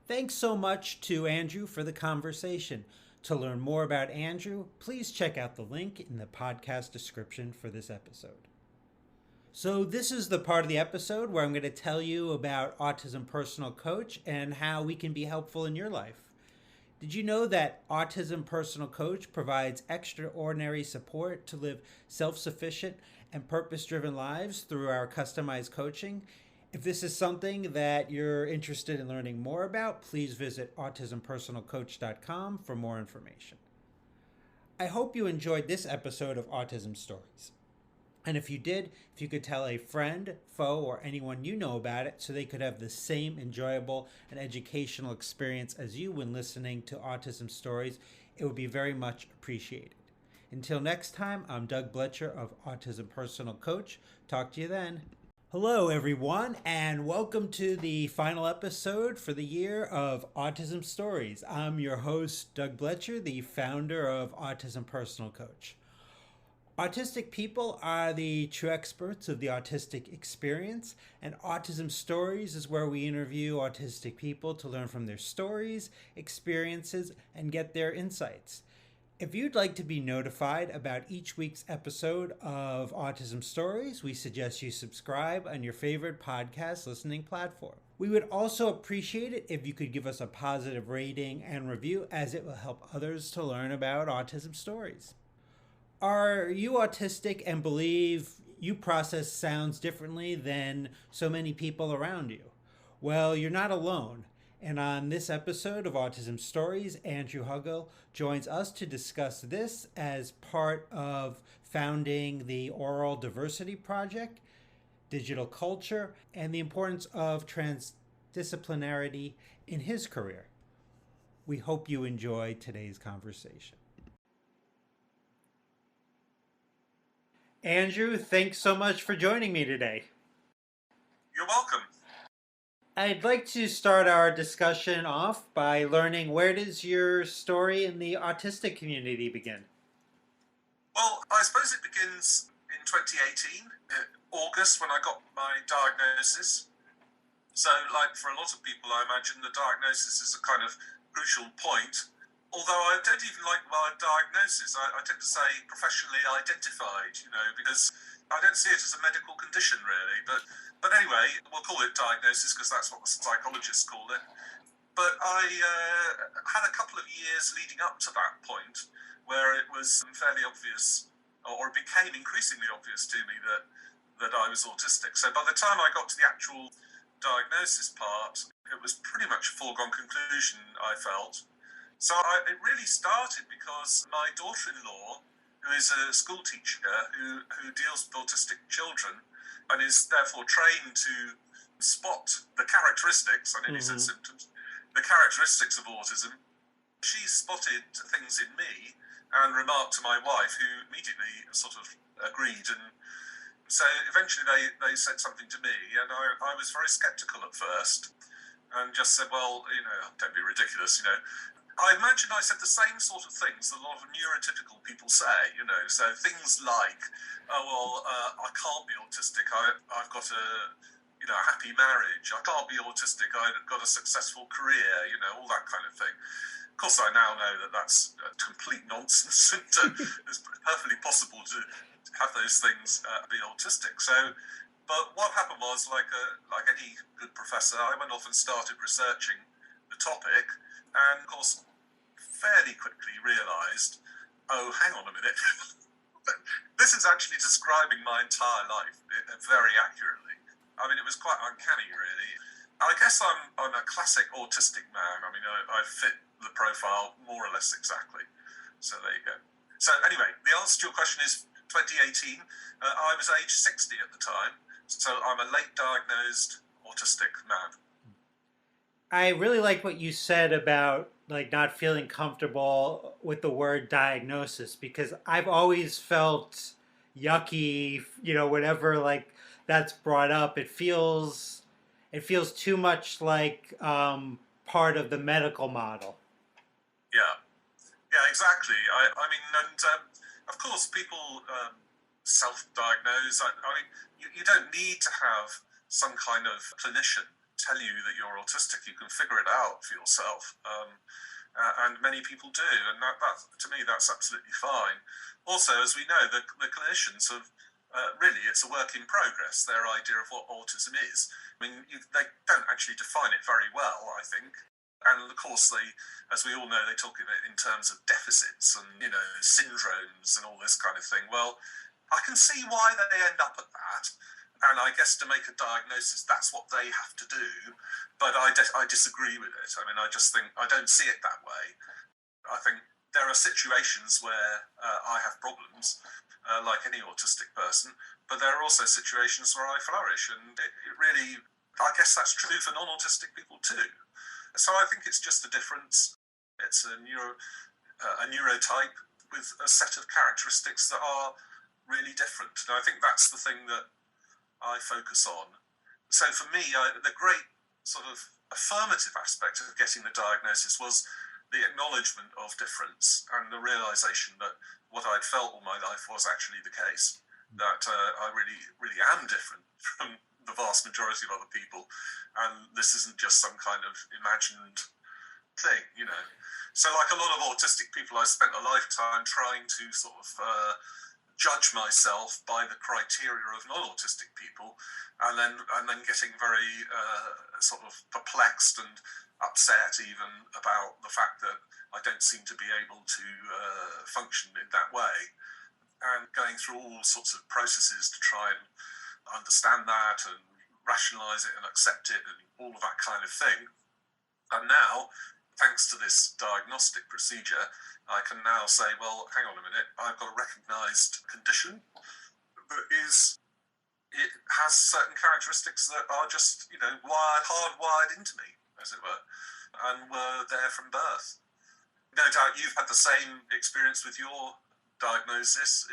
Thanks so much to Andrew for the conversation. To learn more about Andrew, please check out the link in the podcast description for this episode. So, this is the part of the episode where I'm going to tell you about Autism Personal Coach and how we can be helpful in your life. Did you know that Autism Personal Coach provides extraordinary support to live self-sufficient and purpose-driven lives through our customized coaching? If this is something that you're interested in learning more about, please visit autismpersonalcoach.com for more information. I hope you enjoyed this episode of Autism Stories. And if you did, if you could tell a friend, foe, or anyone you know about it so they could have the same enjoyable and educational experience as you when listening to Autism Stories, it would be very much appreciated. Until next time, I'm Doug Bletcher of Autism Personal Coach. Talk to you then. Hello, everyone, and welcome to the final episode for the year of Autism Stories. I'm your host, Doug Bletcher, the founder of Autism Personal Coach. Autistic people are the true experts of the autistic experience, and Autism Stories is where we interview autistic people to learn from their stories, experiences, and get their insights. If you'd like to be notified about each week's episode of Autism Stories, we suggest you subscribe on your favorite podcast listening platform. We would also appreciate it if you could give us a positive rating and review, as it will help others to learn about Autism Stories. Are you autistic and believe you process sounds differently than so many people around you? Well, you're not alone. And on this episode of Autism Stories, Andrew Hugill joins us to discuss this as part of founding the Oral Diversity Project, digital culture, and the importance of transdisciplinarity in his career. We hope you enjoy today's conversation. Andrew, thanks so much for joining me today. You're welcome. I'd like to start our discussion off by learning, where does your story in the autistic community begin? Well, I suppose it begins in 2018, August, when I got my diagnosis. So, like for a lot of people, I imagine the diagnosis is a kind of crucial point. Although I don't even like my diagnosis, I tend to say professionally identified, because I don't see it as a medical condition really. But anyway, we'll call it diagnosis because that's what the psychologists call it. But I had a couple of years leading up to that point where it was fairly obvious, or it became increasingly obvious to me that I was autistic. So by the time I got to the actual diagnosis part, it was pretty much a foregone conclusion, I felt. So it really started because my daughter-in-law, who is a school teacher who deals with autistic children and is therefore trained to spot the characteristics, I nearly said symptoms, the characteristics of autism, she spotted things in me and remarked to my wife, who immediately sort of agreed. And so eventually they said something to me, and I was very sceptical at first and just said, well, don't be ridiculous, I imagine I said the same sort of things that a lot of neurotypical people say, so things like, I can't be autistic, I've got a happy marriage, I can't be autistic, I've got a successful career, all that kind of thing. Of course, I now know that that's complete nonsense, and it's perfectly possible to have those things be autistic. So, but what happened was, like any good professor, I went off and started researching the topic, and of course, fairly quickly realised, oh, hang on a minute, this is actually describing my entire life very accurately. I mean, it was quite uncanny, really. I guess I'm a classic autistic man. I mean, I fit the profile more or less exactly. So there you go. So anyway, the answer to your question is 2018. I was age 60 at the time, so I'm a late diagnosed autistic man. I really like what you said about not feeling comfortable with the word diagnosis, because I've always felt yucky, whenever that's brought up. It feels too much like part of the medical model. Yeah, exactly. I mean, and of course, people self-diagnose. I mean, you don't need to have some kind of clinician tell you that you're autistic. You can figure it out for yourself. And many people do, and that to me, that's absolutely fine. Also, as we know, the clinicians have really, it's a work in progress, their idea of what autism is. I mean, they don't actually define it very well, I think. And of course, as we all know, they talk of it in terms of deficits and, syndromes and all this kind of thing. Well, I can see why they end up at that. And I guess to make a diagnosis, that's what they have to do. But I disagree with it. I mean, I just think, I don't see it that way. I think there are situations where I have problems, like any autistic person, but there are also situations where I flourish. And it really, I guess that's true for non-autistic people too. So I think it's just a difference. It's a neurotype with a set of characteristics that are really different. And I think that's the thing that I focus on. So for me, the great sort of affirmative aspect of getting the diagnosis was the acknowledgement of difference and the realization that what I'd felt all my life was actually the case, that I really, really am different from the vast majority of other people, and this isn't just some kind of imagined thing, So like a lot of autistic people, I spent a lifetime trying to sort of judge myself by the criteria of non-autistic people, and then getting very sort of perplexed and upset even about the fact that I don't seem to be able to function in that way, and going through all sorts of processes to try and understand that and rationalize it and accept it and all of that kind of thing. And now, thanks to this diagnostic procedure, I can now say, well, hang on a minute, I've got a recognised condition that it has certain characteristics that are just, hardwired into me, as it were, and were there from birth. No doubt you've had the same experience with your diagnosis.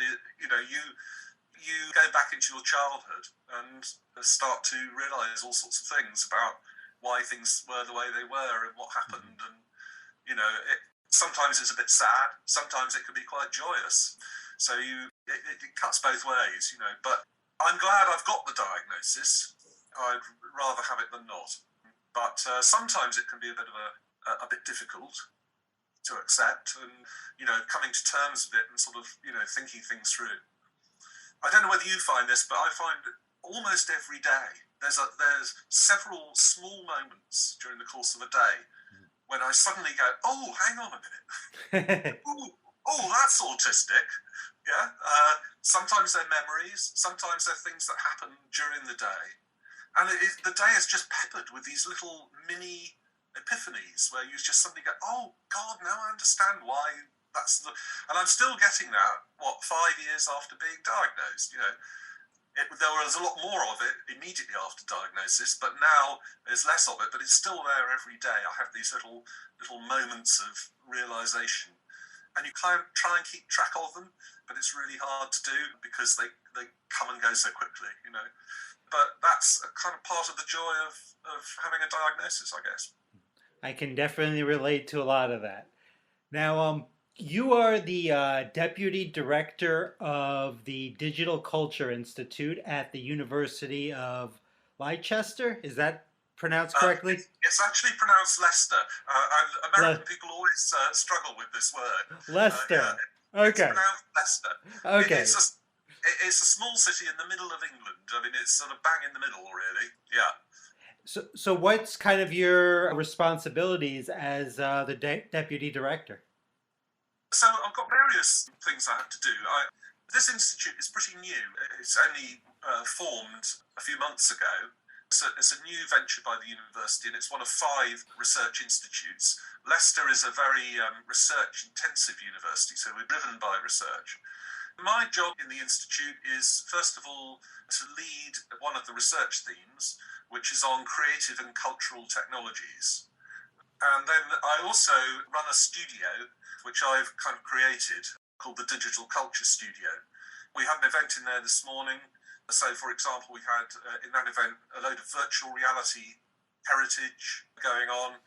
You go back into your childhood and start to realise all sorts of things about why things were the way they were and what happened, and sometimes it's a bit sad, sometimes it can be quite joyous. So it cuts both ways, But I'm glad I've got the diagnosis. I'd rather have it than not. But sometimes it can be a bit difficult to accept, and coming to terms with it and sort of thinking things through. I don't know whether you find this, but I find almost every day there's several small moments during the course of a day when I suddenly go, oh, hang on a minute. oh, that's autistic. Yeah. Sometimes they're memories. Sometimes they're things that happen during the day. And the day is just peppered with these little mini epiphanies where you just suddenly go, oh, God, now I understand why and I'm still getting that, 5 years after being diagnosed, there was a lot more of it immediately after diagnosis, but now there's less of it, but it's still there every day. I have these little moments of realization, and you try and keep track of them, but it's really hard to do because they come and go so quickly, But that's a kind of part of the joy of having a diagnosis, I guess. I can definitely relate to a lot of that. Now, you are the Deputy Director of the Digital Culture Institute at the University of Leicester. Is that pronounced correctly? It's actually pronounced Leicester, and American people always struggle with this word. Leicester. It's pronounced Leicester. Okay. It's a small city in the middle of England. I mean, it's sort of bang in the middle, really. Yeah. So what's kind of your responsibilities as the Deputy Director? So I've got various things I have to do. This institute is pretty new. It's only formed a few months ago. It's a new venture by the university, and it's one of 5 research institutes. Leicester is a very research-intensive university, so we're driven by research. My job in the institute is, first of all, to lead one of the research themes, which is on creative and cultural technologies. And then I also run a studio, which I've kind of created, called the Digital Culture Studio. We had an event in there this morning. So, for example, we had in that event a load of virtual reality heritage going on.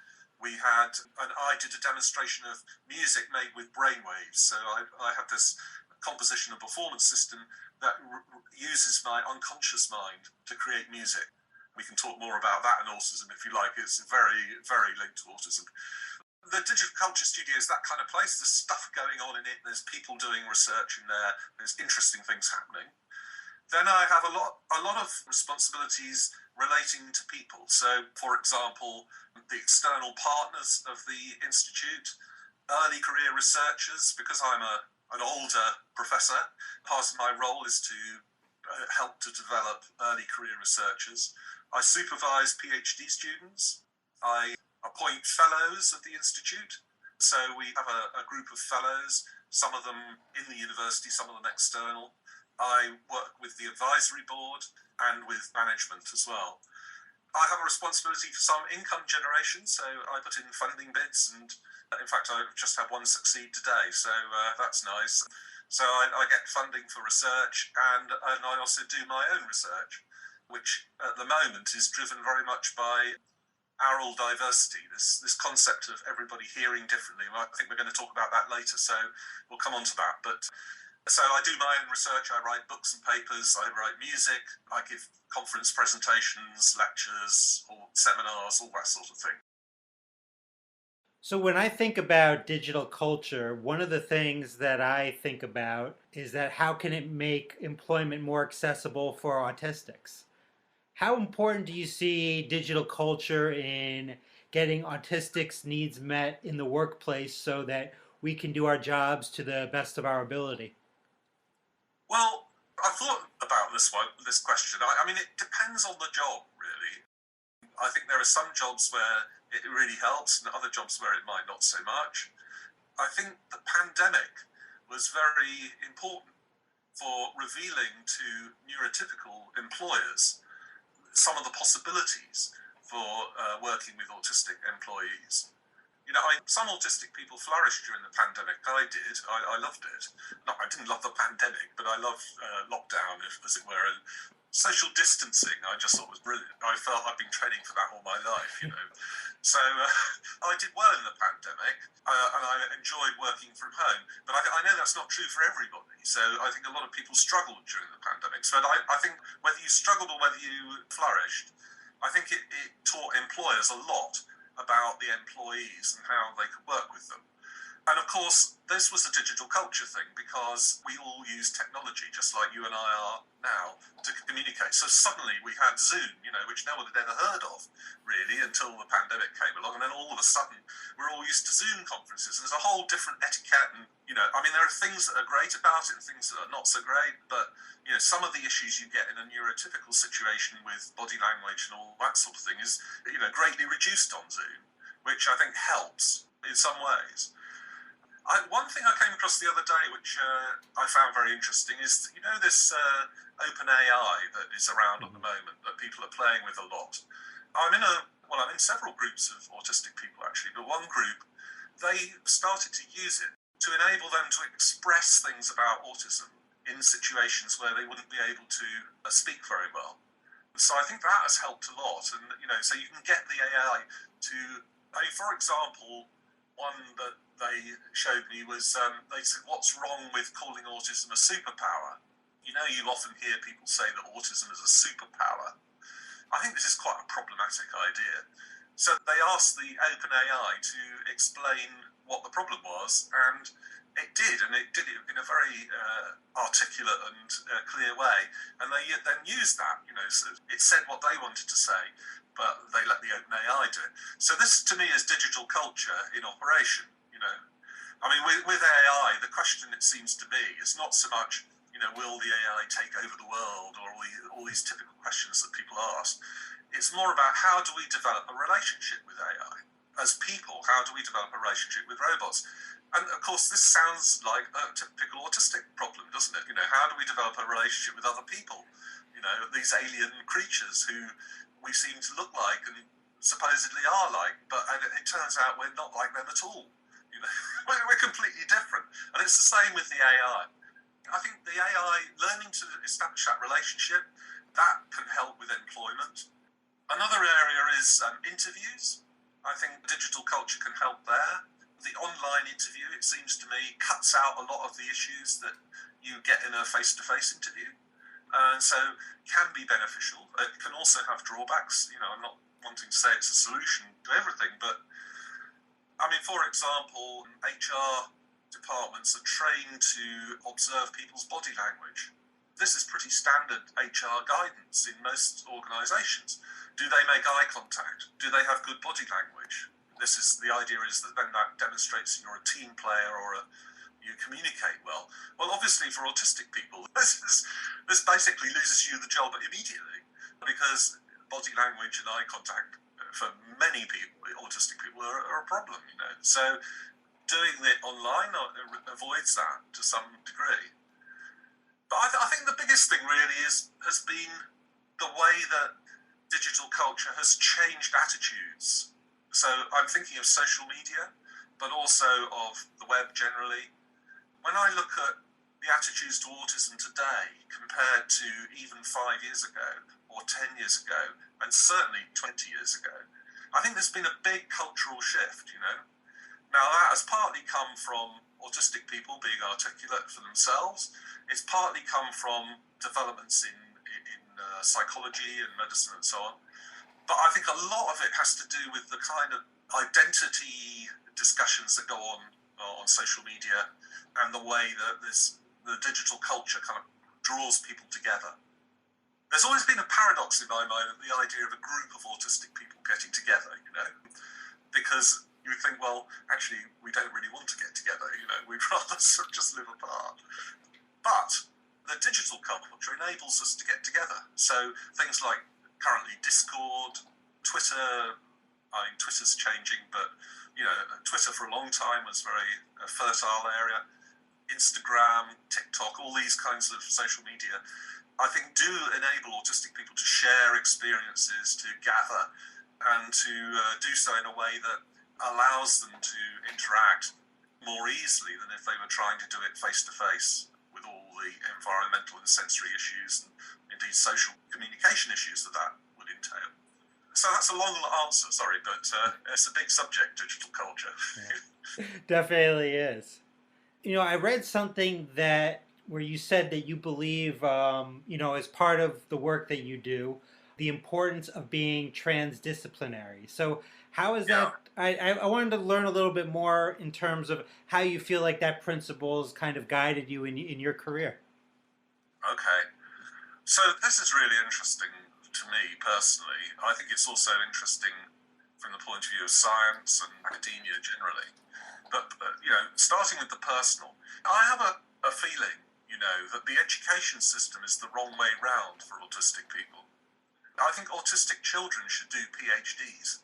I did a demonstration of music made with brainwaves. So I have this composition and performance system that uses my unconscious mind to create music. We can talk more about that and autism if you like. It's very, very linked to autism. The Digital Culture Studio is that kind of place. There's stuff going on in it. There's people doing research in there. There's interesting things happening. Then I have a lot of responsibilities relating to people. So, for example, the external partners of the Institute, early career researchers, because I'm an older professor, part of my role is to help to develop early career researchers. I supervise PhD students. I appoint fellows of the Institute. So we have a group of fellows, some of them in the university, some of them external. I work with the advisory board and with management as well. I have a responsibility for some income generation, so I put in funding bids, and in fact I just had one succeed today, so that's nice. So I get funding for research, and I also do my own research, which at the moment is driven very much by aural diversity, this concept of everybody hearing differently. Well, I think we're going to talk about that later, so we'll come on to that. But so I do my own research, I write books and papers, I write music, I give conference presentations, lectures, or seminars, all that sort of thing. So when I think about digital culture, one of the things that I think about is that how can it make employment more accessible for autistics? How important do you see digital culture in getting autistics' needs met in the workplace so that we can do our jobs to the best of our ability? Well, I thought about this question. I mean, it depends on the job, really. I think there are some jobs where it really helps and other jobs where it might not so much. I think the pandemic was very important for revealing to neurotypical employers some of the possibilities for working with autistic employees. You know, some autistic people flourished during the pandemic. I did. I loved it. No, I didn't love the pandemic, but I loved lockdown, as it were, and social distancing. I just thought was brilliant. I felt I've been training for that all my life, you know. So I did well in the pandemic, and I enjoyed working from home. But I know that's not true for everybody. So I think a lot of people struggled during the pandemic. So I think whether you struggled or whether you flourished, I think it taught employers a lot about the employees and how they could work with them. And of course, this was a digital culture thing because we all use technology, just like you and I are now, to communicate. So suddenly we had Zoom, you know, which no one had ever heard of, really, until the pandemic came along. And then all of a sudden, we're all used to Zoom conferences. There's a whole different etiquette. And, you know, I mean, there are things that are great about it and things that are not so great. But, you know, some of the issues you get in a neurotypical situation with body language and all that sort of thing is, you know, greatly reduced on Zoom, which I think helps in some ways. One thing I came across the other day, which I found very interesting, is you know this open AI that is around at the moment that people are playing with a lot. I'm in several groups of autistic people actually, but one group they started to use it to enable them to express things about autism in situations where they wouldn't be able to speak very well. So I think that has helped a lot, and you know, so you can get the AI to, I mean, for example. One that they showed me was they said, what's wrong with calling autism a superpower? You know, you often hear people say that autism is a superpower. I think this is quite a problematic idea. So they asked the OpenAI to explain what the problem was, and it did it in a very articulate and clear way. And they then used that, you know, so it said what they wanted to say, but they let the OpenAI do it. So this, to me, is digital culture in operation, you know. I mean, with AI, the question, it seems to be, is not so much, you know, will the AI take over the world, or all these typical questions that people ask. It's more about how do we develop a relationship with AI? As people, how do we develop a relationship with robots? And of course, this sounds like a typical autistic problem, doesn't it? You know, how do we develop a relationship with other people? You know, these alien creatures who we seem to look like and supposedly are like, but it turns out we're not like them at all. You know, we're completely different. And it's the same with the AI. I think the AI, learning to establish that relationship, that can help with employment. Another area is interviews. I think digital culture can help there. The online interview, it seems to me, cuts out a lot of the issues that you get in a face-to-face interview. and so can be beneficial. It can also have drawbacks. I'm not wanting to say it's a solution to everything, but for example, HR departments are trained to observe people's body language. This is pretty standard HR guidance in most organisations. Do they make eye contact? Do they have good body language? The idea is that then that demonstrates you're a team player or you communicate well. Well, obviously for autistic people, this basically loses you the job immediately, because body language and eye contact for many people, autistic people, are a problem. So doing it online avoids that to some degree. But I think the biggest thing really has been the way that digital culture has changed attitudes. So I'm thinking of social media, but also of the web generally. When I look at the attitudes to autism today compared to even 5 years ago or 10 years ago, and certainly 20 years ago, I think there's been a big cultural shift, Now that has partly come from autistic people being articulate for themselves. It's partly come from developments in psychology and medicine and so on. But I think a lot of it has to do with the kind of identity discussions that go on social media, and the way that the digital culture kind of draws people together. There's always been a paradox in my mind of the idea of a group of autistic people getting together, because you think, well, actually, we don't really want to get together, we'd rather sort of just live apart. But the digital culture enables us to get together. So things like currently Discord, Twitter, Twitter's changing, but, Twitter for a long time was very fertile area. Instagram, TikTok, all these kinds of social media, I think do enable autistic people to share experiences, to gather, and to do so in a way that allows them to interact more easily than if they were trying to do it face-to-face with all the environmental and sensory issues and indeed social communication issues that would entail. So that's a long answer, sorry, but it's a big subject, digital culture. Yeah. Definitely is. I read something where you said that you believe, as part of the work that you do, the importance of being transdisciplinary. So how is that? I wanted to learn a little bit more in terms of how you feel like that principle has kind of guided you in your career. Okay. So this is really interesting to me personally. I think it's also interesting from the point of view of science and academia generally. But starting with the personal, I have a feeling, that the education system is the wrong way round for autistic people. I think autistic children should do PhDs,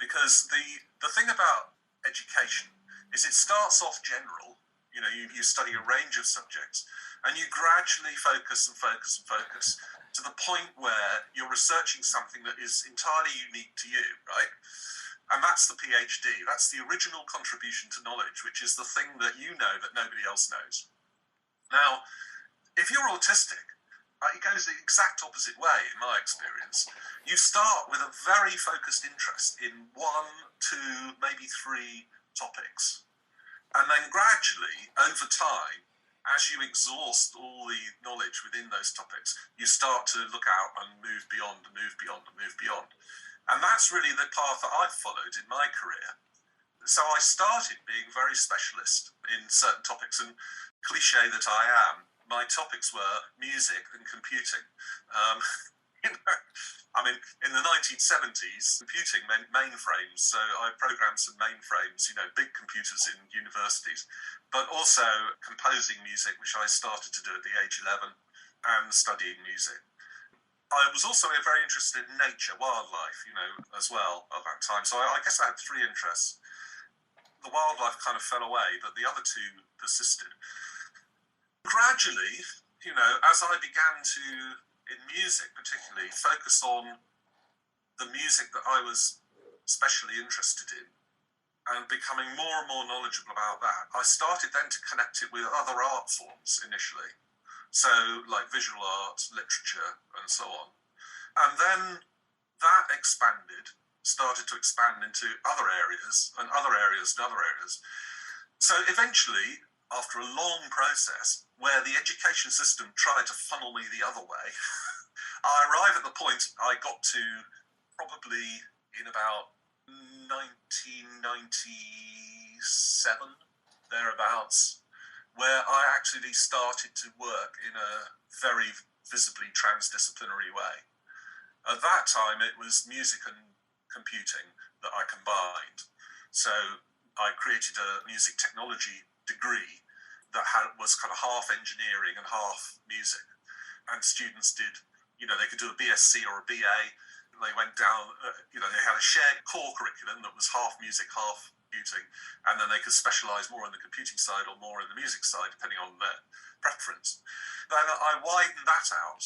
because the thing about education is it starts off general. You study a range of subjects, and you gradually focus and focus and focus to the point where you're researching something that is entirely unique to you, right? And that's the PhD. That's the original contribution to knowledge, which is the thing that you know that nobody else knows. Now, if you're autistic, it goes the exact opposite way, in my experience. You start with a very focused interest in 1, 2, maybe 3 topics. And then gradually, over time, as you exhaust all the knowledge within those topics, you start to look out and move beyond and move beyond and move beyond. And that's really the path that I've followed in my career. So I started being very specialist in certain topics, and cliche that I am, my topics were music and computing. In the 1970s, computing meant mainframes, so I programmed some mainframes, big computers in universities, but also composing music, which I started to do at the age 11, and studying music. I was also very interested in nature, wildlife, as well at that time. So I guess I had 3 interests. The wildlife kind of fell away, but the other 2 persisted. Gradually, as I began to, in music particularly, focus on the music that I was especially interested in and becoming more and more knowledgeable about that, I started then to connect it with other art forms initially. So like visual art, literature, and so on. And then that started to expand into other areas and other areas and other areas. So eventually after a long process where the education system tried to funnel me the other way, I arrive at the point I got to probably in about 1997, thereabouts, where I actually started to work in a very visibly transdisciplinary way. At that time, it was music and computing that I combined. So I created a music technology degree that was kind of half engineering and half music. And students did, they could do a BSc or a BA. They went down, they had a shared core curriculum that was half music, half computing. And then they could specialize more on the computing side or more in the music side, depending on their preference. Then I widened that out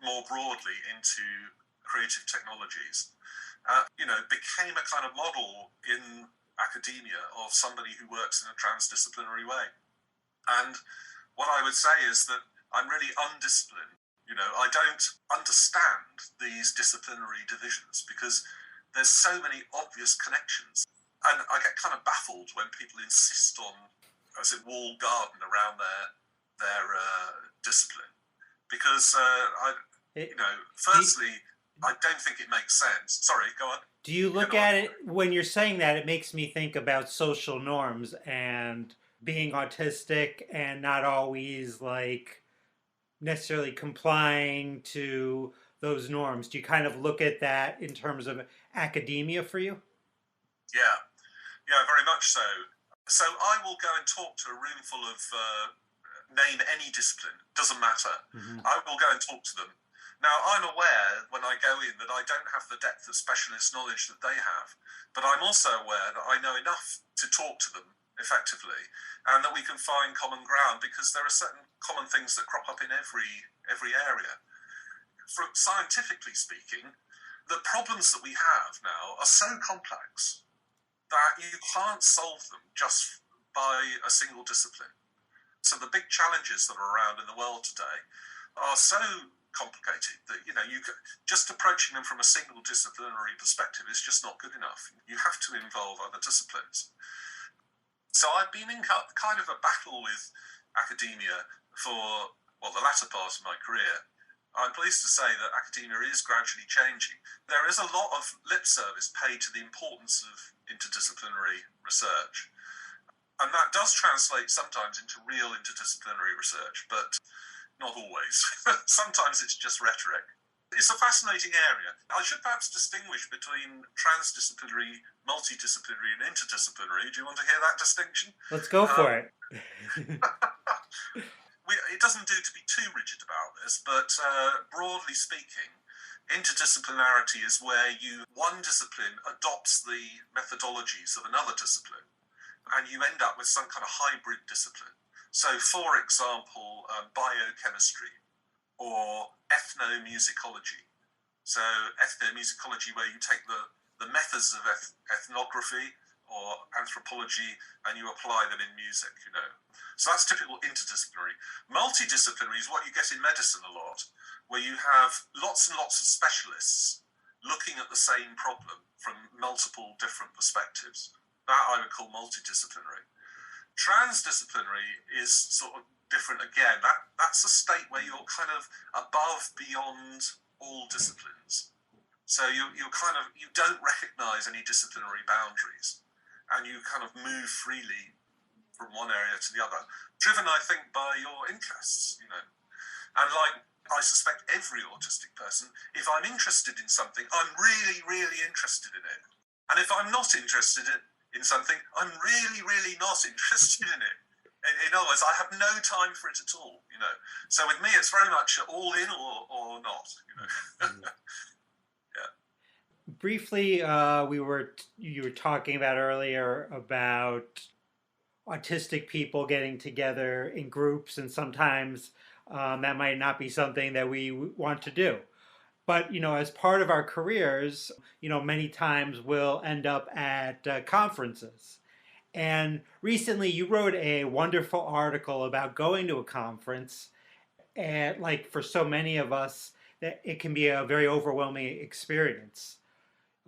more broadly into creative technologies. Became a kind of model in academia of somebody who works in a transdisciplinary way. And what I would say is that I'm really undisciplined. I don't understand these disciplinary divisions because there's so many obvious connections. And I get kind of baffled when people insist on, walled garden around their discipline. Because, firstly, I don't think it makes sense. Sorry, go on. Do you look at it, when you're saying that, it makes me think about social norms and being autistic and not always necessarily complying to those norms. Do you kind of look at that in terms of academia for you? Yeah, very much so. So I will go and talk to a room full of, name any discipline, doesn't matter. Mm-hmm. I will go and talk to them. Now, I'm aware when I go in that I don't have the depth of specialist knowledge that they have, but I'm also aware that I know enough to talk to them effectively and that we can find common ground because there are certain common things that crop up in every area. Scientifically speaking, the problems that we have now are so complex that you can't solve them just by a single discipline. So the big challenges that are around in the world today are so complicated that you just approaching them from a single disciplinary perspective is just not good enough. You have to involve other disciplines. So I've been in kind of a battle with academia for the latter part of my career. I'm pleased to say that academia is gradually changing. There is a lot of lip service paid to the importance of interdisciplinary research, and that does translate sometimes into real interdisciplinary research, but not always. Sometimes it's just rhetoric. It's a fascinating area. I should perhaps distinguish between transdisciplinary, multidisciplinary, and interdisciplinary. Do you want to hear that distinction? Let's go for it. It doesn't do to be too rigid about this, but broadly speaking, interdisciplinarity is where one discipline adopts the methodologies of another discipline, and you end up with some kind of hybrid discipline. So, for example, biochemistry or ethnomusicology. So, ethnomusicology, where you take the methods of ethnography or anthropology and you apply them in music, So that's typical interdisciplinary. Multidisciplinary is what you get in medicine a lot, where you have lots and lots of specialists looking at the same problem from multiple different perspectives. That I would call multidisciplinary. Transdisciplinary is sort of different again. That's a state where you're kind of above, beyond all disciplines. So you don't recognize any disciplinary boundaries, and you kind of move freely from one area to the other, driven, I think, by your interests, And like I suspect every autistic person, if I'm interested in something, I'm really, really interested in it. And if I'm not interested in something, I'm really, really not interested in it. In other words, I have no time for it at all, So with me, it's very much all in or not, Yeah. Briefly, you were talking about earlier about autistic people getting together in groups, and sometimes that might not be something that we want to do. But, as part of our careers, many times we'll end up at conferences. And recently you wrote a wonderful article about going to a conference. And for so many of us, that it can be a very overwhelming experience.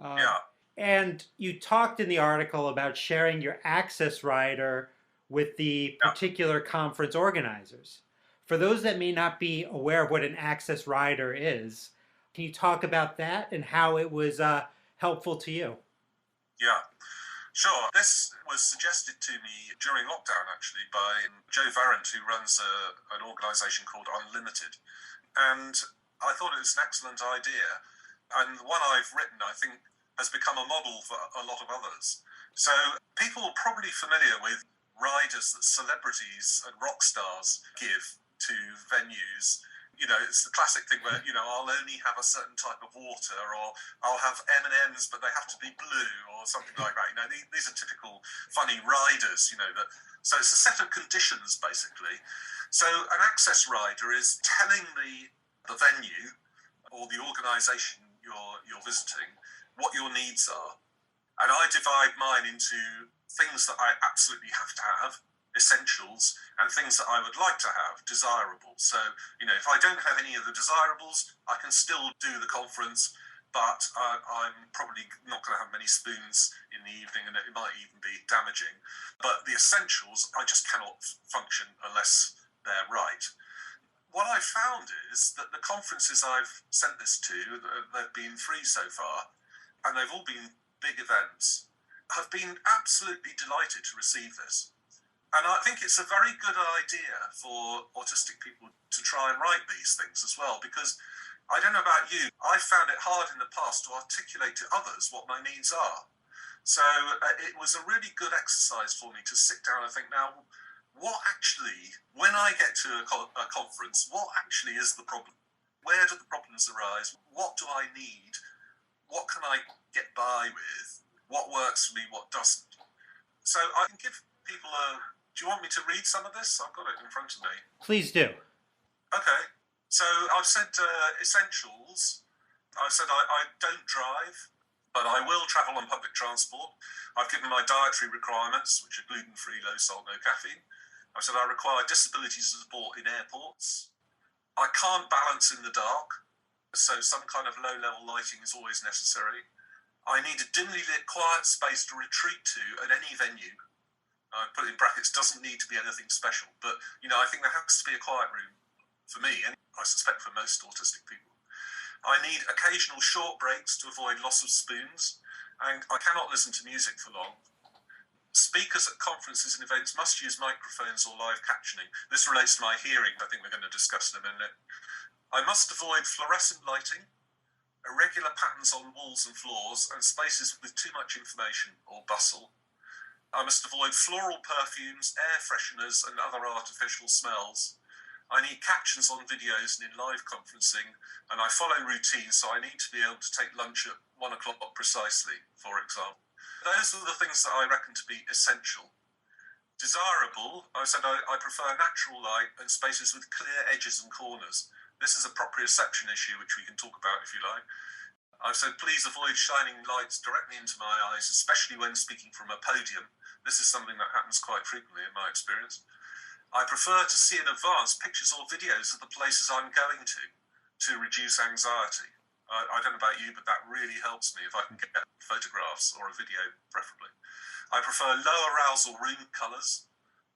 Yeah. And you talked in the article about sharing your access rider with the Yeah. particular conference organizers. For those that may not be aware of what an access rider is, can you talk about that and how it was helpful to you? Yeah. Sure. This was suggested to me during lockdown, actually, by Joe Varant, who runs an organisation called Unlimited. And I thought it was an excellent idea. And the one I've written, I think, has become a model for a lot of others. So people are probably familiar with riders that celebrities and rock stars give to venues. You know, it's the classic thing where, you know, I'll only have a certain type of water, or I'll have M&Ms, but they have to be blue, or something like that. You know, these are typical funny riders, you know. So it's a set of conditions, basically. So an access rider is telling the venue or the organisation you're visiting what your needs are. And I divide mine into things that I absolutely have to have, essentials, and things that I would like to have, desirables. So, you know, if I don't have any of the desirables, I can still do the conference, but I'm probably not going to have many spoons in the evening, and it might even be damaging. But the essentials, I just cannot function unless they're right. What I found is that the conferences I've sent this to, there've been 3 so far, and they've all been big events, have been absolutely delighted to receive this. And I think it's a very good idea for autistic people to try and write these things as well, because I don't know about you, I found it hard in the past to articulate to others what my needs are. So it was a really good exercise for me to sit down and think, now, what actually, when I get to a conference, what actually is the problem? Where do the problems arise? What do I need? What can I get by with? What works for me? What doesn't? So I can give people do you want me to read some of this? I've got it in front of me. Please do. Okay. So I've said essentials. I've said I don't drive, but I will travel on public transport. I've given my dietary requirements, which are gluten-free, low salt, no caffeine. I've said I require disability support in airports. I can't balance in the dark, so some kind of low-level lighting is always necessary. I need a dimly lit, quiet space to retreat to at any venue. I put it in brackets, doesn't need to be anything special, but, you know, I think there has to be a quiet room for me, and I suspect for most autistic people. I need occasional short breaks to avoid loss of spoons, and I cannot listen to music for long. Speakers at conferences and events must use microphones or live captioning. This relates to my hearing, I think we're going to discuss in a minute. I must avoid fluorescent lighting, irregular patterns on walls and floors, and spaces with too much information or bustle. I must avoid floral perfumes, air fresheners, and other artificial smells. I need captions on videos and in live conferencing, and I follow routines, so I need to be able to take lunch at 1 o'clock precisely, for example. Those are the things that I reckon to be essential. Desirable, I said I prefer natural light and spaces with clear edges and corners. This is a proprioception issue, which we can talk about if you like. I've said please avoid shining lights directly into my eyes, especially when speaking from a podium. This is something that happens quite frequently in my experience. I prefer to see in advance pictures or videos of the places I'm going to reduce anxiety. I don't know about you, but that really helps me if I can get photographs or a video, preferably. I prefer low arousal room colours.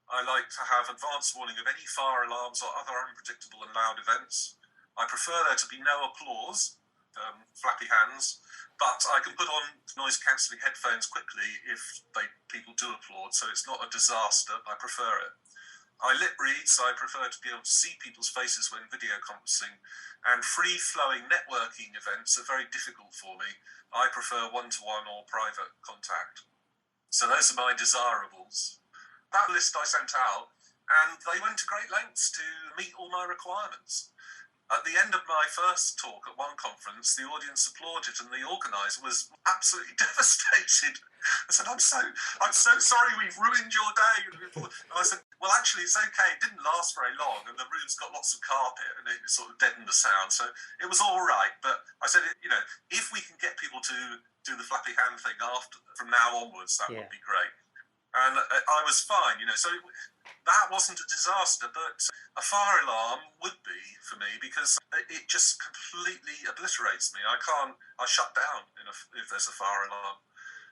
I like to have advance warning of any fire alarms or other unpredictable and loud events. I prefer there to be no applause, flappy hands, but I can put on noise-cancelling headphones quickly if people do applaud, so it's not a disaster. I prefer it. I lip read, so I prefer to be able to see people's faces when video conferencing, and free-flowing networking events are very difficult for me. I prefer one-to-one or private contact. So those are my desirables. That list I sent out, and they went to great lengths to meet all my requirements. At the end of my first talk at one conference, the audience applauded, and the organizer was absolutely devastated. I said, I'm so sorry we've ruined your day. And I said, well, actually, it's okay. It didn't last very long, and the room's got lots of carpet, and it sort of deadened the sound. So it was all right. But I said, you know, if we can get people to do the flappy hand thing from now onwards, that would be great. And I was fine, you know. So that wasn't a disaster, but a fire alarm would be for me, because it just completely obliterates me. I shut down if there's a fire alarm.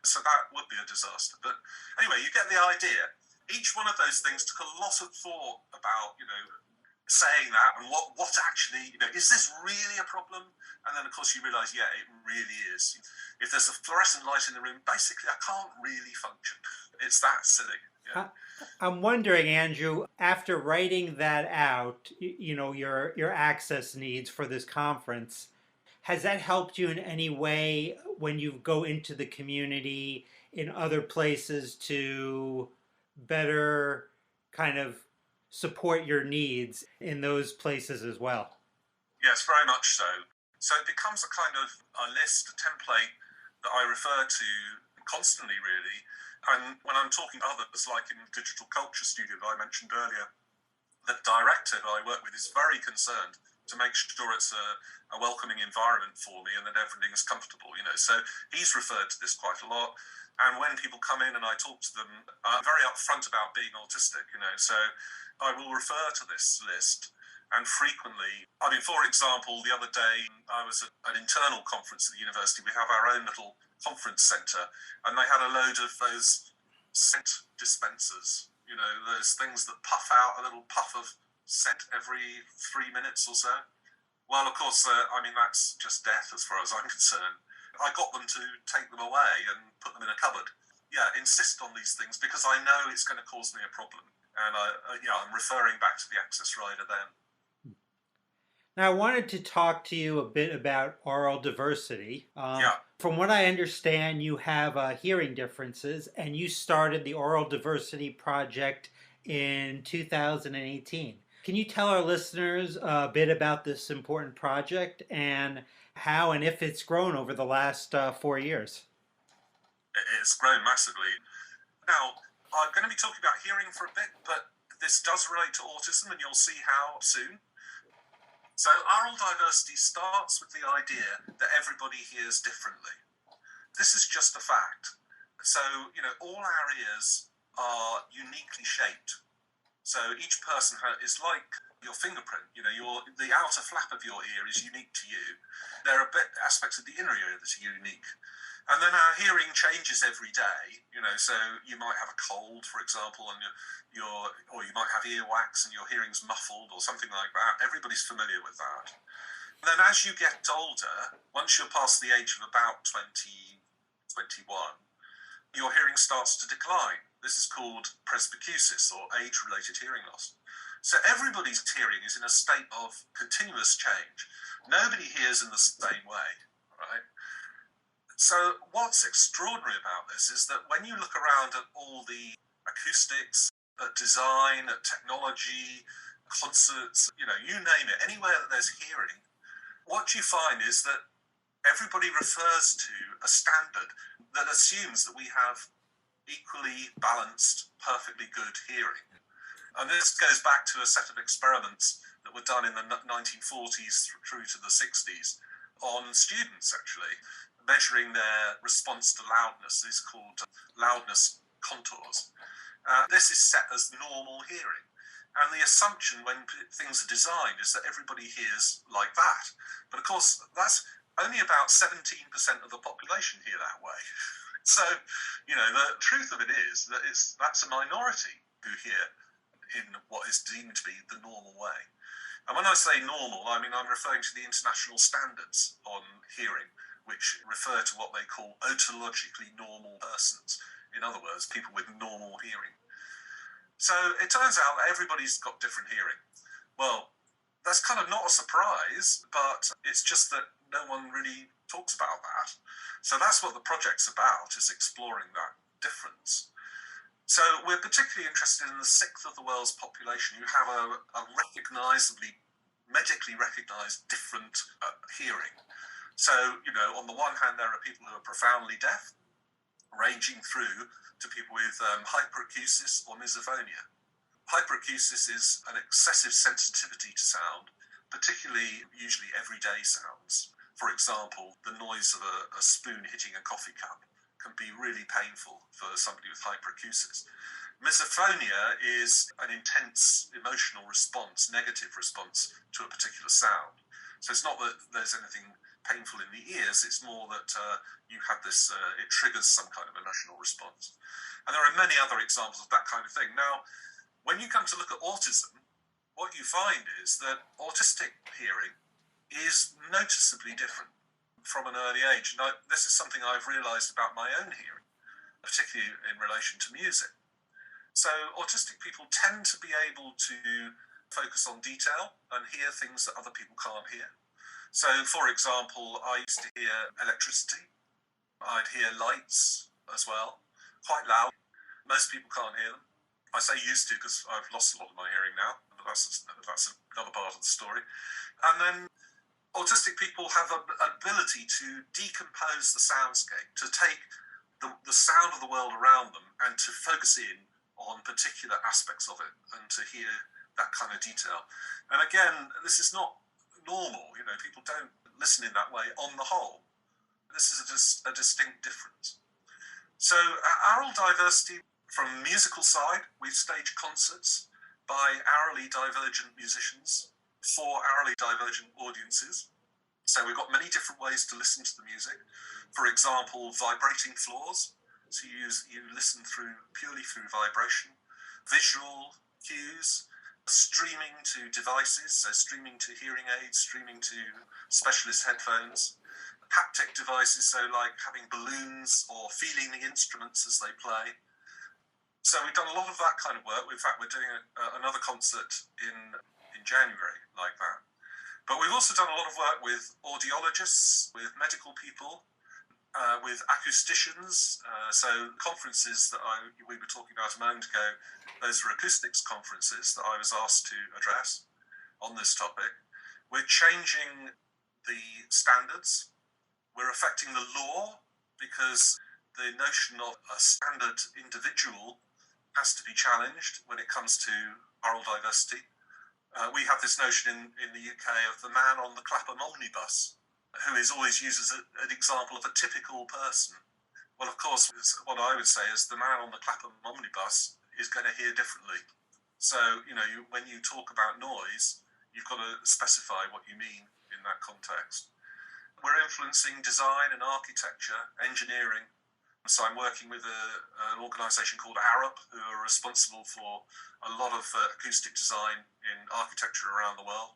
So that would be a disaster. But anyway, you get the idea. each one of those things took a lot of thought about, saying that and what actually, is this really a problem? And then, of course, you realise, yeah, it really is. If there's a fluorescent light in the room, basically, I can't really function. It's that silly. Yeah. I'm wondering, Andrew, after writing that out, your access needs for this conference, has that helped you in any way when you go into the community in other places to better kind of support your needs in those places as well? Yes, very much so. So it becomes a kind of a list, a template that I refer to constantly, really. And when I'm talking to others, like in the Digital Culture Studio that I mentioned earlier, the director that I work with is very concerned to make sure it's a welcoming environment for me and that everything is comfortable, So he's referred to this quite a lot. And when people come in and I talk to them, I'm very upfront about being autistic, So I will refer to this list. And frequently, for example, the other day I was at an internal conference at the university. We have our own little conference centre, and they had a load of those scent dispensers, those things that puff out a little puff of scent every 3 minutes or so. Well, of course, that's just death as far as I'm concerned. I got them to take them away and put them in a cupboard. Yeah, insist on these things because I know it's going to cause me a problem. And I'm referring back to the access rider then. Now, I wanted to talk to you a bit about oral diversity. Yeah. From what I understand, you have hearing differences, and you started the Oral Diversity Project in 2018. Can you tell our listeners a bit about this important project and how and if it's grown over the last 4 years? It's grown massively. Now, I'm going to be talking about hearing for a bit, but this does relate to autism, and you'll see how soon. So oral diversity starts with the idea that everybody hears differently. This is just a fact. So, all our ears are uniquely shaped. So each person is like your fingerprint. The outer flap of your ear is unique to you. There are aspects of the inner ear that are unique. And then our hearing changes every day, so you might have a cold, for example, and or you might have earwax and your hearing's muffled or something like that. Everybody's familiar with that. And then as you get older, once you're past the age of about 20, 21, your hearing starts to decline. This is called presbycusis, or age-related hearing loss. So everybody's hearing is in a state of continuous change. Nobody hears in the same way, right? So what's extraordinary about this is that when you look around at all the acoustics, at design, at technology, concerts, you name it, anywhere that there's hearing, what you find is that everybody refers to a standard that assumes that we have equally balanced, perfectly good hearing. And this goes back to a set of experiments that were done in the 1940s through to the 60s on students, actually, measuring their response to loudness. Is called loudness contours. This is set as normal hearing. And the assumption when things are designed is that everybody hears like that. But of course, that's only about 17% of the population hear that way. So, the truth of it is that that's a minority who hear in what is deemed to be the normal way. And when I say normal, I'm referring to the international standards on hearing, which refer to what they call otologically normal persons. In other words, people with normal hearing. So it turns out that everybody's got different hearing. Well, that's kind of not a surprise, but it's just that no one really talks about that. So that's what the project's about, is exploring that difference. So we're particularly interested in the sixth of the world's population who have a medically recognised different hearing. So, on the one hand, there are people who are profoundly deaf, ranging through to people with hyperacusis or misophonia. Hyperacusis is an excessive sensitivity to sound, particularly usually everyday sounds. For example, the noise of a spoon hitting a coffee cup can be really painful for somebody with hyperacusis. Misophonia is an intense emotional response, negative response to a particular sound. So it's not that there's anything painful in the ears, it's more that you have this, it triggers some kind of emotional response. And there are many other examples of that kind of thing. Now, when you come to look at autism, what you find is that autistic hearing is noticeably different from an early age. And this is something I've realised about my own hearing, particularly in relation to music. So autistic people tend to be able to focus on detail and hear things that other people can't hear. So, for example, I used to hear electricity. I'd hear lights as well, quite loud. Most people can't hear them. I say used to because I've lost a lot of my hearing now, but that's another part of the story. And then autistic people have an ability to decompose the soundscape, to take the sound of the world around them and to focus in on particular aspects of it and to hear that kind of detail. And again, this is not normal. People don't listen in that way on the whole. This is a distinct difference. So aural diversity, from musical side, we've staged concerts by aurally divergent musicians for aurally divergent audiences. So we've got many different ways to listen to the music. For example, vibrating floors. So you listen purely through vibration. Visual cues, streaming to devices, so streaming to hearing aids, streaming to specialist headphones. Haptic devices, so like having balloons or feeling the instruments as they play. So we've done a lot of that kind of work. In fact, we're doing another concert in January like that. But we've also done a lot of work with audiologists, with medical people, with acousticians. So conferences that we were talking about a moment ago, those were acoustics conferences that I was asked to address on this topic. We're changing the standards. We're affecting the law because the notion of a standard individual has to be challenged when it comes to aural diversity. We have this notion in the UK of the man on the Clapham omnibus, who is always used as an example of a typical person. Well, of course, what I would say is the man on the Clapham omnibus is going to hear differently. So, when you talk about noise, you've got to specify what you mean in that context. We're influencing design and architecture, engineering. So I'm working with an organisation called ARUP, who are responsible for a lot of acoustic design in architecture around the world,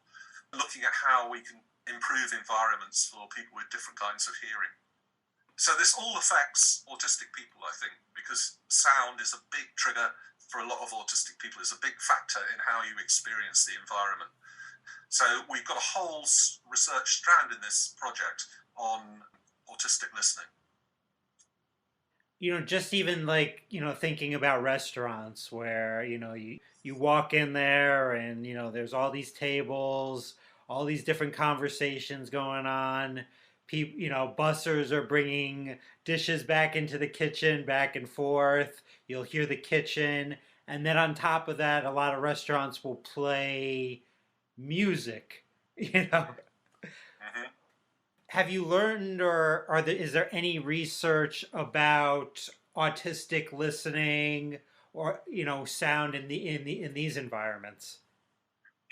looking at how we can improve environments for people with different kinds of hearing. So this all affects autistic people, I think, because sound is a big trigger for a lot of autistic people. It's a big factor in how you experience the environment. So we've got a whole research strand in this project on autistic listening. Just even like, thinking about restaurants where, you walk in there and, there's all these tables, all these different conversations going on. People, bussers are bringing dishes back into the kitchen, back and forth. You'll hear the kitchen. And then on top of that, a lot of restaurants will play music, Mm-hmm. Have you learned, or is there any research about autistic listening or sound in these environments?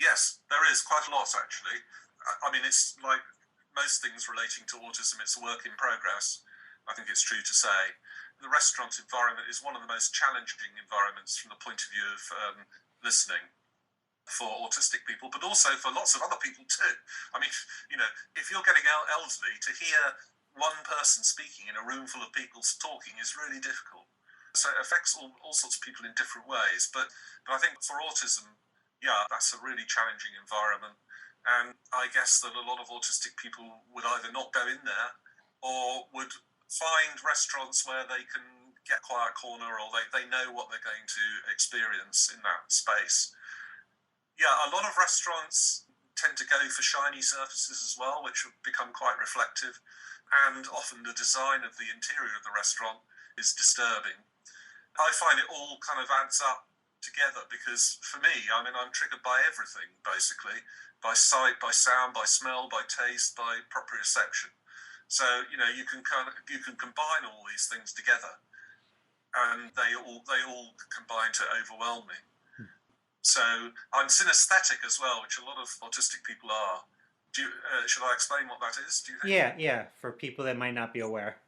Yes, there is quite a lot actually. I mean, it's like most things relating to autism, it's a work in progress. I think it's true to say. The restaurant environment is one of the most challenging environments from the point of view of listening for autistic people, but also for lots of other people too. I mean, if you're getting elderly, to hear one person speaking in a room full of people talking is really difficult. So it affects all sorts of people in different ways. But I think for autism, yeah, that's a really challenging environment. And I guess that a lot of autistic people would either not go in there or would find restaurants where they can get quiet corner, or they know what they're going to experience in that space. Yeah, a lot of restaurants tend to go for shiny surfaces as well, which have become quite reflective. And often the design of the interior of the restaurant is disturbing. I find it all kind of adds up together because for me, I mean, I'm triggered by everything, basically. By sight, by sound, by smell, by taste, by proprioception. So, you can combine all these things together and they all combine to overwhelm me. So I'm synesthetic as well, which a lot of autistic people are. Should I explain what that is? Do you think? Yeah, for people that might not be aware.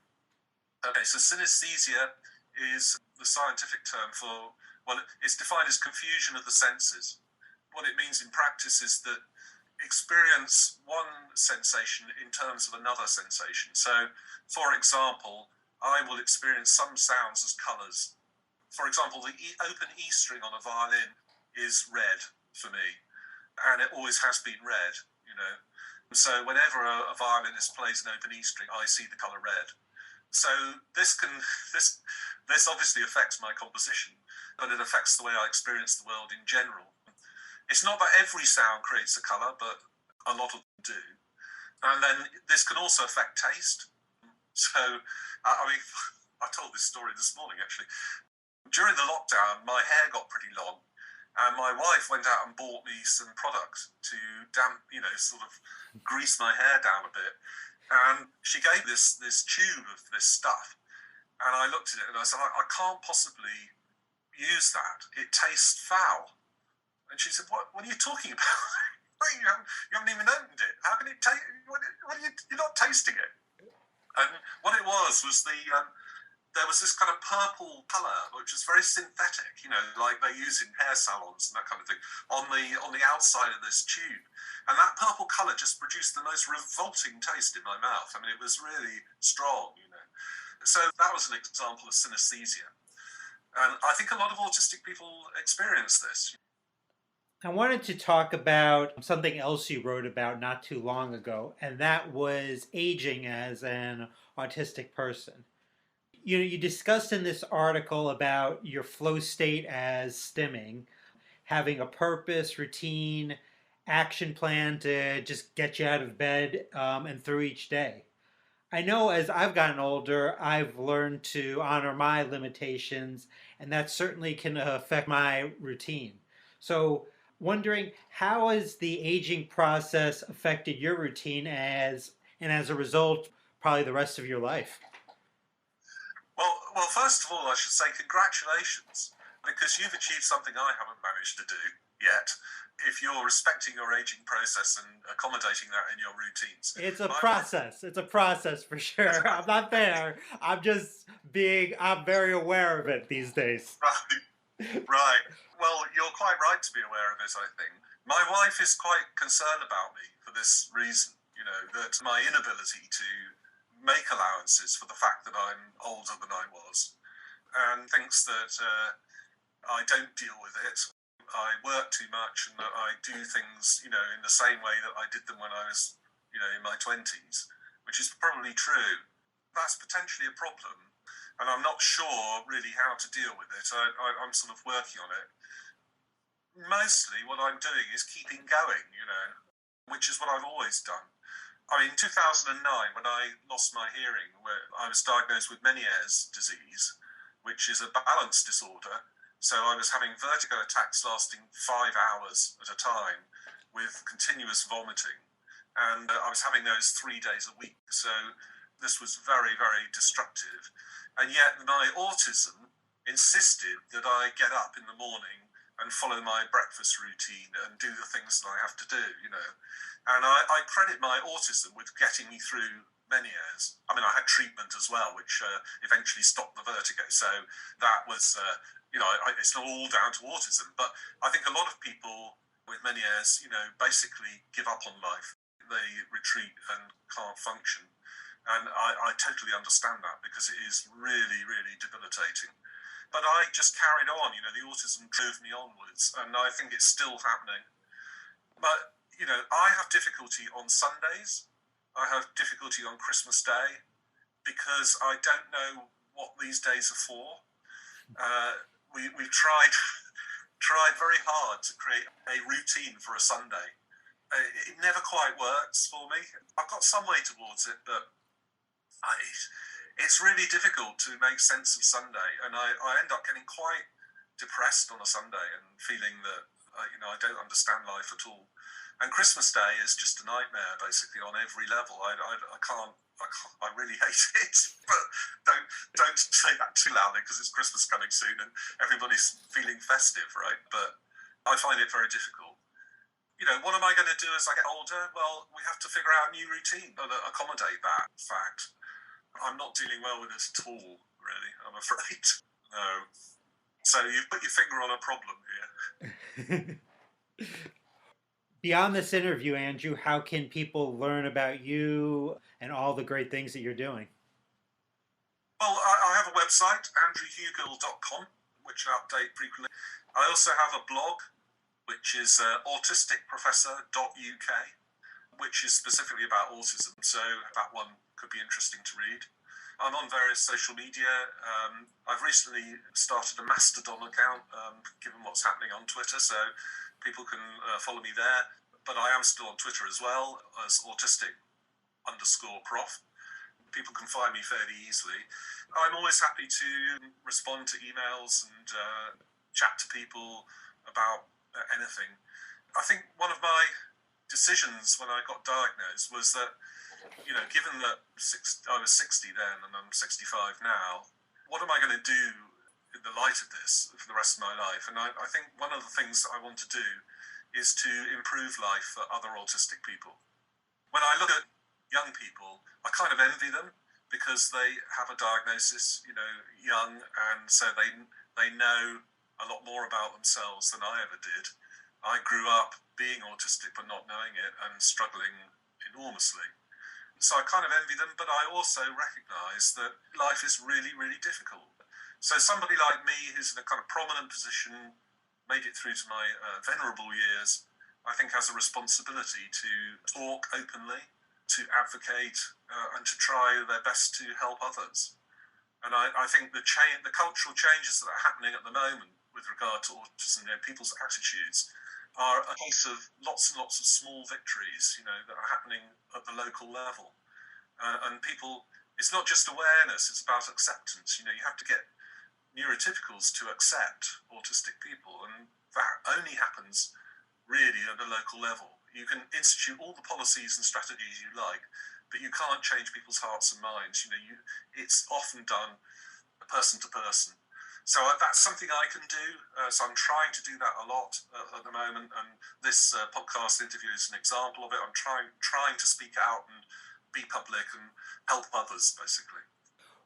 Okay, so synesthesia is the scientific term for, well, it's defined as confusion of the senses. What it means in practice is that experience one sensation in terms of another sensation. So, for example, I will experience some sounds as colours. For example, the open E string on a violin is red for me, and it always has been red, you know. So whenever a violinist plays an open E string, I see the colour red. So this obviously affects my composition, but it affects the way I experience the world in general. It's not that every sound creates a colour, but a lot of them do. And then this can also affect taste. So, I mean, I told this story this morning, actually. During the lockdown, my hair got pretty long, and my wife went out and bought me some products to sort of grease my hair down a bit. And she gave this tube of this stuff. And I looked at it and I said, I can't possibly use that. It tastes foul. And she said, what are you talking about? you haven't even opened it. How can it taste? You're not tasting it. And what it was there was this kind of purple colour, which was very synthetic, like they use in hair salons and that kind of thing, on the outside of this tube. And that purple colour just produced the most revolting taste in my mouth. I mean, it was really strong, So that was an example of synesthesia. And I think a lot of autistic people experience this. I wanted to talk about something else you wrote about not too long ago, and that was aging as an autistic person. You discussed in this article about your flow state as stimming, having a purpose, routine, action plan to just get you out of bed and through each day. I know as I've gotten older, I've learned to honor my limitations, and that certainly can affect my routine. So, wondering how has the aging process affected your routine and as a result, probably the rest of your life? Well, first of all, I should say congratulations, because you've achieved something I haven't managed to do yet. If you're respecting your aging process and accommodating that in your routines. It's a process. It's a process for sure. I'm not there. I'm very aware of it these days. Right. Well, you're quite right to be aware of it, I think. My wife is quite concerned about me for this reason, that my inability to make allowances for the fact that I'm older than I was, and thinks that I don't deal with it. I work too much and that I do things, in the same way that I did them when I was, in my 20s, which is probably true. That's potentially a problem, and I'm not sure really how to deal with it. I'm sort of working on it. Mostly what I'm doing is keeping going, which is what I've always done. I mean, in 2009, when I lost my hearing, where I was diagnosed with Meniere's disease, which is a balance disorder. So I was having vertigo attacks lasting 5 hours at a time with continuous vomiting. And I was having those 3 days a week. So this was very, very destructive. And yet my autism insisted that I get up in the morning and follow my breakfast routine and do the things that I have to do, And I credit my autism with getting me through Meniere's. I mean, I had treatment as well, which eventually stopped the vertigo. So that was, it's not all down to autism. But I think a lot of people with Meniere's, basically give up on life. They retreat and can't function. And I totally understand that, because it is really, really debilitating. But I just carried on, the autism drove me onwards, and I think it's still happening. But, I have difficulty on Sundays. I have difficulty on Christmas Day, because I don't know what these days are for. We've tried very hard to create a routine for a Sunday. It never quite works for me. I've got some way towards it, but it's really difficult to make sense of Sunday, and I end up getting quite depressed on a Sunday and feeling that I don't understand life at all. And Christmas Day is just a nightmare, basically, on every level. I really hate it. But don't say that too loudly, because it's Christmas coming soon and everybody's feeling festive, right? But I find it very difficult. What am I going to do as I get older? Well, we have to figure out a new routine and accommodate that fact. I'm not dealing well with it at all, really, I'm afraid. No. So you've put your finger on a problem here. Beyond this interview, Andrew, how can people learn about you and all the great things that you're doing? Well, I have a website, andrewhugill.com, which I update frequently. I also have a blog, which is autisticprofessor.uk, which is specifically about autism. So that one could be interesting to read. I'm on various social media. I've recently started a Mastodon account, given what's happening on Twitter, so people can follow me there. But I am still on Twitter as well as autistic_prof. People can find me fairly easily. I'm always happy to respond to emails and chat to people about anything. I think one of my decisions when I got diagnosed was that, given that I was 60 then and I'm 65 now, what am I going to do in the light of this for the rest of my life? And I think one of the things that I want to do is to improve life for other autistic people. When I look at young people, I kind of envy them because they have a diagnosis, young, and so they know a lot more about themselves than I ever did. I grew up being autistic but not knowing it and struggling enormously. So I kind of envy them, but I also recognise that life is really, really difficult. So somebody like me who's in a kind of prominent position, made it through to my venerable years, I think has a responsibility to talk openly, to advocate, and to try their best to help others. And I think the cultural changes that are happening at the moment with regard to autism, people's attitudes, are a case of lots and lots of small victories, that are happening at the local level. And people, it's not just awareness, it's about acceptance. You have to get neurotypicals to accept autistic people, and that only happens really at a local level. You can institute all the policies and strategies you like, but you can't change people's hearts and minds. It's often done person to person. So that's something I can do. So I'm trying to do that a lot at the moment, and this podcast interview is an example of it. I'm trying to speak out and be public and help others, basically.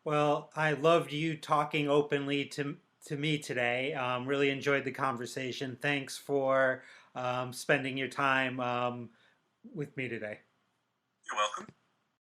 Well, I loved you talking openly to me today. Really enjoyed the conversation. Thanks for spending your time with me today. You're welcome.